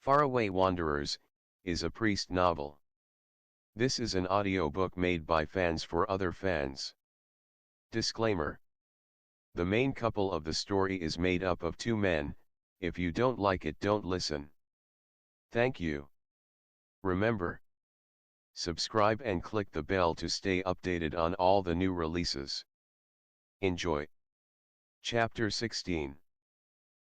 Faraway Wanderers, is a priest novel. This is an audiobook made by fans for other fans. Disclaimer. The main couple of the story is made up of two men. If you don't like it, don't listen. Thank you. Remember, subscribe and click the bell to stay updated on all the new releases. Enjoy. Chapter 16.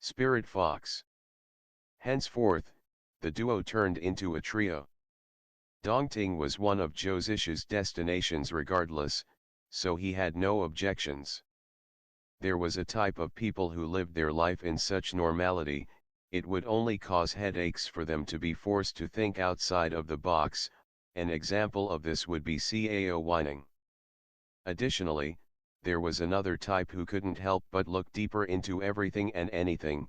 Spirit Fox. Henceforth, the duo turned into a trio. Dongting was one of Ch16's destinations regardless, so he had no objections. There was a type of people who lived their life in such normality, it would only cause headaches for them to be forced to think outside of the box. An example of this would be CAO whining. Additionally, there was another type who couldn't help but look deeper into everything and anything,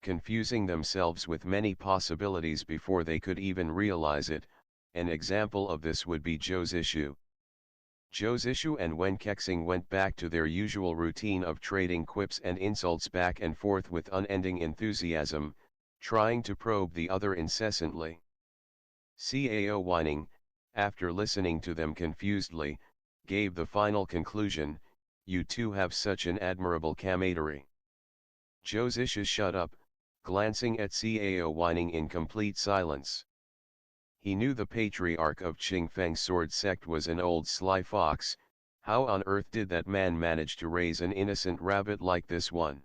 confusing themselves with many possibilities before they could even realize it. An example of this would be Ch16. Ch16 and Ch16 went back to their usual routine of trading quips and insults back and forth with unending enthusiasm, trying to probe the other incessantly. CAO whining, after listening to them confusedly, gave the final conclusion, "You two have such an admirable camaraderie." Ch16 shut up, glancing at CAO whining in complete silence. He knew the patriarch of Qingfeng sword sect was an old sly fox. How on earth did that man manage to raise an innocent rabbit like this one?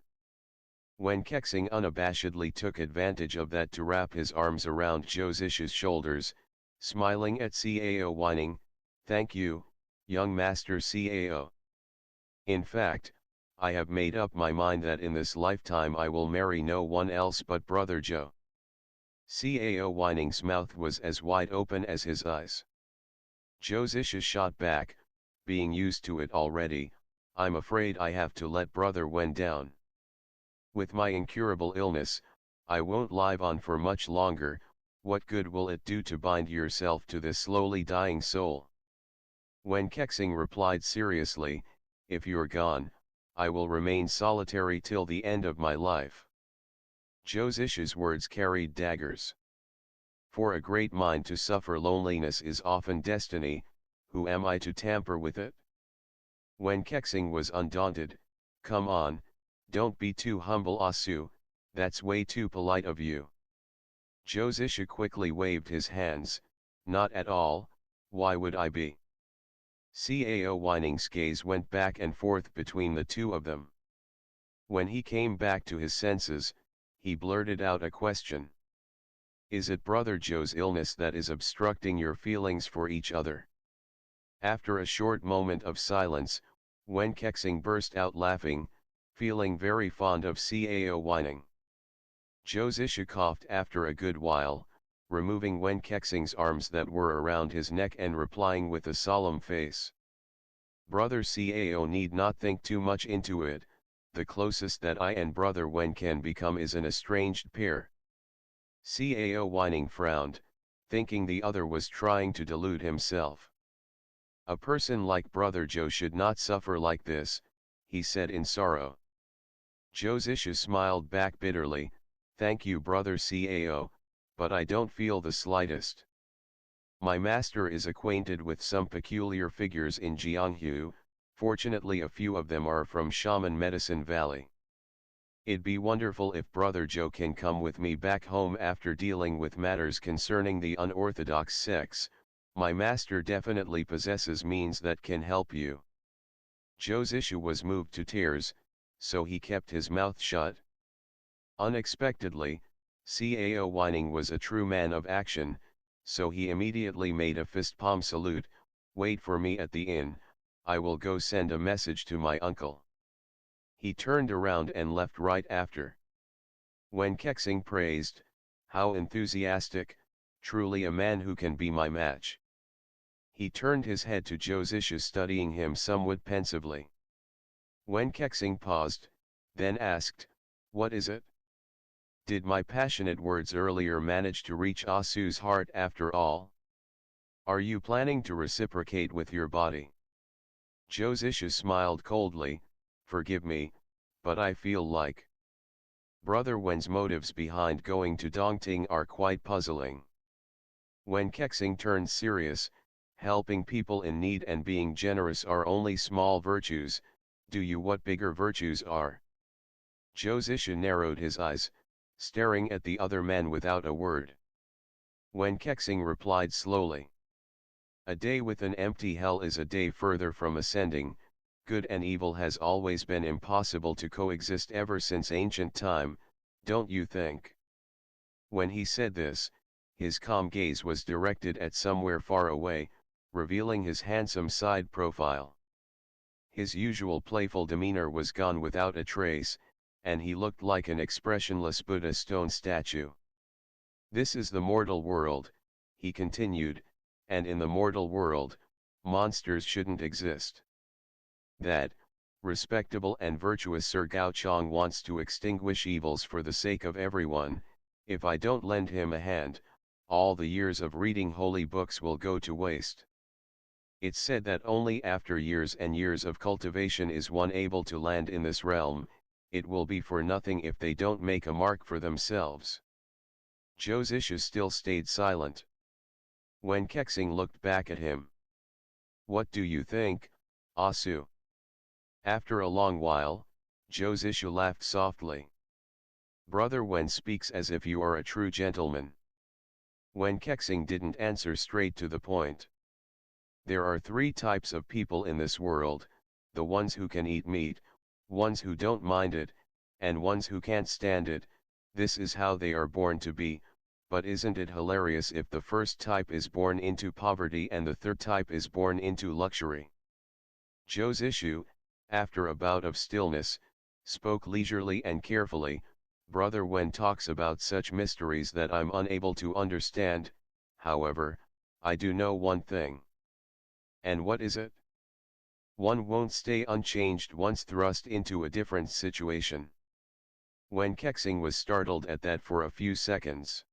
Ch16 unabashedly took advantage of that to wrap his arms around Ch16's shoulders, smiling at CAO whining, "Thank you, young master CAO. In fact, I have made up my mind that in this lifetime I will marry no one else but Brother Joe." CAO whining's mouth was as wide open as his eyes. Ch16 shot back, being used to it already, "I'm afraid I have to let Brother Wen down. With my incurable illness, I won't live on for much longer. What good will it do to bind yourself to this slowly dying soul?" Ch16 replied seriously, "If you're gone, I will remain solitary till the end of my life." Ch16's words carried daggers. For a great mind to suffer loneliness is often destiny. Who am I to tamper with it? Ch16 was undaunted. "Come on, don't be too humble, Asu, that's way too polite of you." Ch16 quickly waved his hands, "Not at all, why would I be?" CAO whining's gaze went back and forth between the two of them. When he came back to his senses, he blurted out a question. "Is it Brother Joe's illness that is obstructing your feelings for each other?" After a short moment of silence, Ch16 burst out laughing, feeling very fond of CAO whining. Ch16 coughed after a good while, removing Ch16's arms that were around his neck and replying with a solemn face, "Brother CAO need not think too much into it. The closest that I and Brother Wen can become is an estranged pair." CAO whining frowned, thinking the other was trying to delude himself. "A person like Brother Joe should not suffer like this," he said in sorrow. Ch16 smiled back bitterly, "Thank you, Brother CAO, but I don't feel the slightest. My master is acquainted with some peculiar figures in Jianghu. Fortunately a few of them are from Shaman Medicine Valley. It'd be wonderful if Brother Joe can come with me back home after dealing with matters concerning the unorthodox sects. My master definitely possesses means that can help you." Ch16 was moved to tears, so he kept his mouth shut. Unexpectedly, CAO whining was a true man of action, so he immediately made a fist palm salute, "Wait for me at the inn, I will go send a message to my uncle." He turned around and left right after. Ch16 praised, "How enthusiastic, truly a man who can be my match." He turned his head to Ch16 studying him somewhat pensively. Ch16 paused, then asked, "What is it? Did my passionate words earlier manage to reach Asu's heart after all? Are you planning to reciprocate with your body?" Ch16 smiled coldly, "Forgive me, but I feel like Brother Wen's motives behind going to Dongting are quite puzzling. When Kexing turned serious, helping people in need and being generous are only small virtues, do you what bigger virtues are? Zhou Zishu narrowed his eyes, staring at the other man without a word. When Kexing replied slowly. A day with an empty hell is a day further from ascending. Good and evil has always been impossible to coexist ever since ancient time, don't you think? When he said this, his calm gaze was directed at somewhere far away, revealing his handsome side profile. His usual playful demeanor was gone without a trace, and he looked like an expressionless Buddha stone statue. This is the mortal world, he continued, and in the mortal world, monsters shouldn't exist. That, respectable and virtuous Sir Gaochang wants to extinguish evils for the sake of everyone. If I don't lend him a hand, all the years of reading holy books will go to waste. It's said that only after years and years of cultivation is one able to land in this realm. It will be for nothing if they don't make a mark for themselves. Zhou Zishu still stayed silent. When Kexing looked back at him. What do you think, Asu? After a long while, Zhou Zishu laughed softly. Brother Wen speaks as if you are a true gentleman. When Kexing didn't answer straight to the point. There are three types of people in this world, the ones who can eat meat, ones who don't mind it, and ones who can't stand it. This is how they are born to be, but isn't it hilarious if the first type is born into poverty and the third type is born into luxury? Zhou Zishu, after a bout of stillness, spoke leisurely and carefully. Brother Wen talks about such mysteries that I'm unable to understand. However, I do know one thing. And what is it? One won't stay unchanged once thrust into a different situation. When Kexing was startled at that for a few seconds.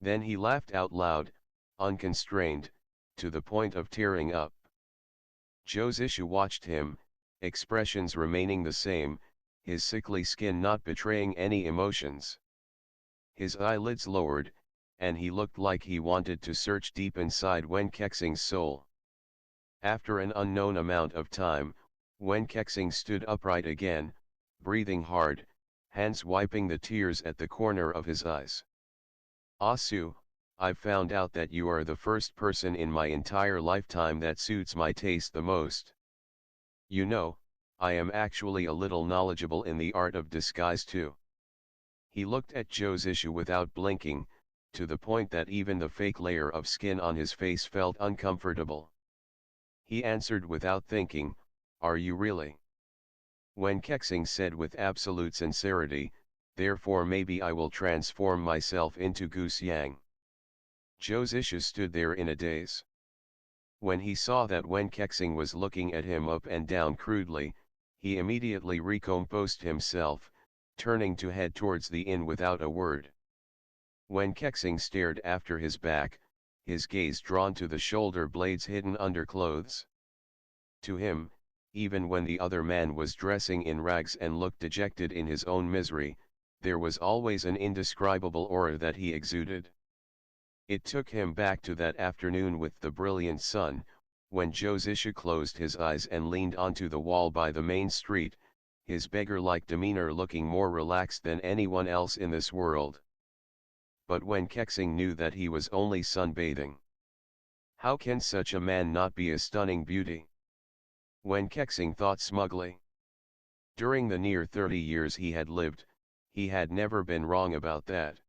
Then he laughed out loud, unconstrained, to the point of tearing up. Zhou Zishu watched him, expressions remaining the same, his sickly skin not betraying any emotions. His eyelids lowered, and he looked like he wanted to search deep inside Wen Kexing's soul. After an unknown amount of time, Wen Kexing stood upright again, breathing hard, hands wiping the tears at the corner of his eyes. Asu, I've found out that you are the first person in my entire lifetime that suits my taste the most. You know, I am actually a little knowledgeable in the art of disguise too. He looked at Zhou Zishu without blinking, to the point that even the fake layer of skin on his face felt uncomfortable. He answered without thinking, are you really? When Kexing said with absolute sincerity, therefore maybe I will transform myself into Goose Yang. Zhou Zishu stood there in a daze. When he saw that Wen Kexing was looking at him up and down crudely, he immediately recomposed himself, turning to head towards the inn without a word. When Kexing stared after his back, his gaze drawn to the shoulder blades hidden under clothes. To him, even when the other man was dressing in rags and looked dejected in his own misery, there was always an indescribable aura that he exuded. It took him back to that afternoon with the brilliant sun, when Zhou Zishu closed his eyes and leaned onto the wall by the main street, his beggar-like demeanor looking more relaxed than anyone else in this world. But when Kexing knew that he was only sunbathing. How can such a man not be a stunning beauty? When Kexing thought smugly. During the near 30 years he had lived, he had never been wrong about that.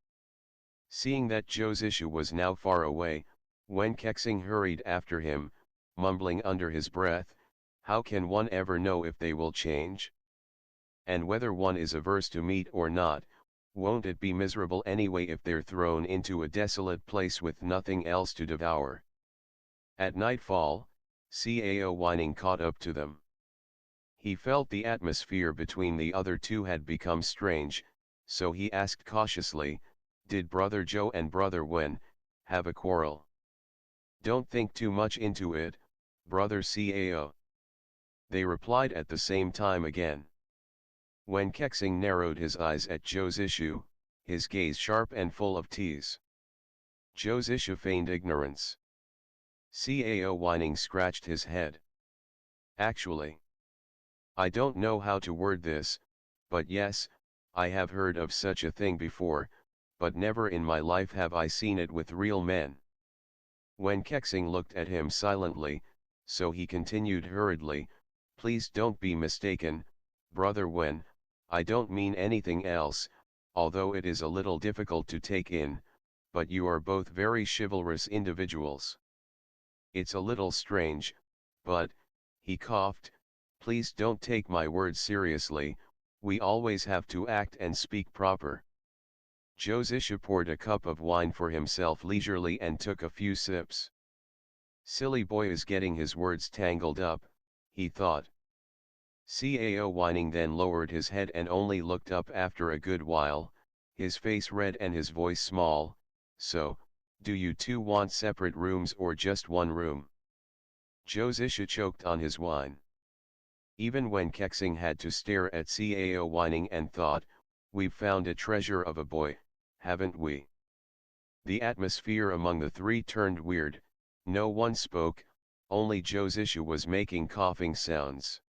Seeing that Zhou Zishu was now far away, Wen Kexing hurried after him, mumbling under his breath, how can one ever know if they will change? And whether one is averse to meat or not, won't it be miserable anyway if they're thrown into a desolate place with nothing else to devour? At nightfall, Cao whining caught up to them. He felt the atmosphere between the other two had become strange, so he asked cautiously, did Brother Zhou and Brother Wen have a quarrel? Don't think too much into it, Brother Cao. They replied at the same time again. When Kexing narrowed his eyes at Zhou's issue, his gaze sharp and full of tease. Zhou's issue feigned ignorance. Cao whining scratched his head. Actually, I don't know how to word this, but yes, I have heard of such a thing before, but never in my life have I seen it with real men. When Kexing looked at him silently, so he continued hurriedly, please don't be mistaken, brother Wen, I don't mean anything else, although it is a little difficult to take in, but you are both very chivalrous individuals. It's a little strange, but, he coughed, please don't take my words seriously, we always have to act and speak proper. Zhou's issue poured a cup of wine for himself leisurely and took a few sips. Silly boy is getting his words tangled up, he thought. Cao whining then lowered his head and only looked up after a good while, his face red and his voice small, so, do you two want separate rooms or just one room? Zhou's issue choked on his wine. Even when Kexing had to stare at Cao whining and thought, we've found a treasure of a boy, haven't we? The atmosphere among the three turned weird, no one spoke, only Zhou's issue was making coughing sounds.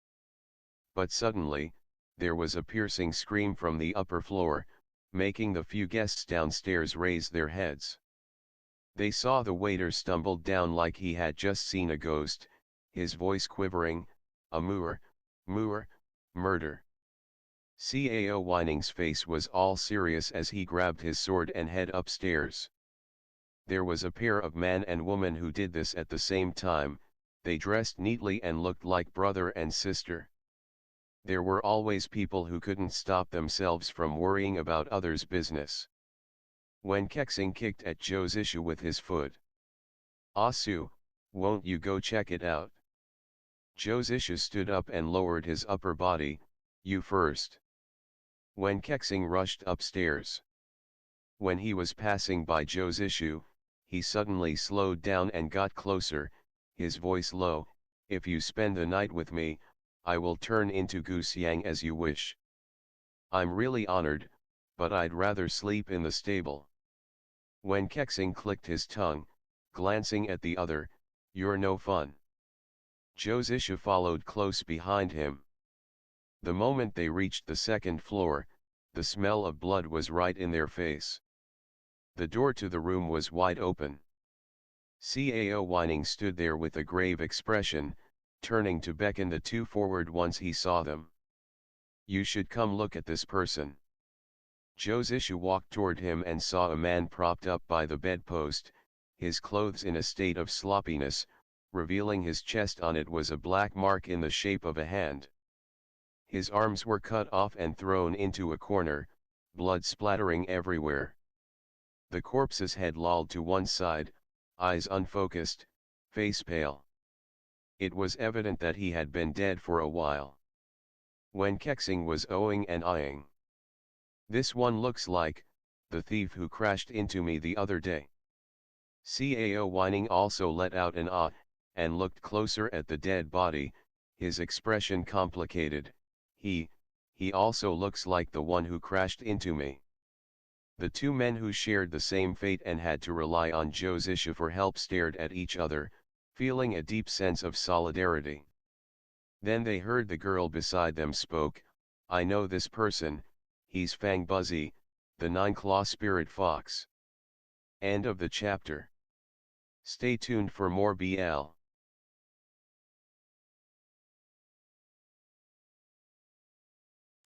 But suddenly, there was a piercing scream from the upper floor, making the few guests downstairs raise their heads. They saw the waiter stumbled down like he had just seen a ghost, his voice quivering, Amour, murder. Cao Whining's face was all serious as he grabbed his sword and head upstairs. There was a pair of man and woman who did this at the same time, they dressed neatly and looked like brother and sister. There were always people who couldn't stop themselves from worrying about others' business. When Kexing kicked at Zhou's issue with his foot. Asu, won't you go check it out? Zhou's issue stood up and lowered his upper body, you first. When Kexing rushed upstairs. When he was passing by Zhou's issue, he suddenly slowed down and got closer, his voice low, if you spend the night with me, I will turn into Guxiang as you wish. I'm really honored, but I'd rather sleep in the stable. When Kexing clicked his tongue, glancing at the other, you're no fun. Zhou's issue followed close behind him. The moment they reached the second floor, the smell of blood was right in their face. The door to the room was wide open. Cao Whining stood there with a grave expression, turning to beckon the two forward once he saw them. You should come look at this person. Zhou's issue walked toward him and saw a man propped up by the bedpost, his clothes in a state of sloppiness, revealing his chest. On it was a black mark in the shape of a hand. His arms were cut off and thrown into a corner, blood splattering everywhere. The corpse's head lolled to one side, eyes unfocused, face pale. It was evident that he had been dead for a while. When Kexing was ohing and eyeing. This one looks like the thief who crashed into me the other day. Cao Whining also let out an ah, and looked closer at the dead body, his expression complicated. He also looks like the one who crashed into me. The two men who shared the same fate and had to rely on Zhou's issue for help stared at each other, feeling a deep sense of solidarity. Then they heard the girl beside them spoke, I know this person, he's Fang Buzzy, the nine-claw spirit fox. End of the chapter. Stay tuned for more BL.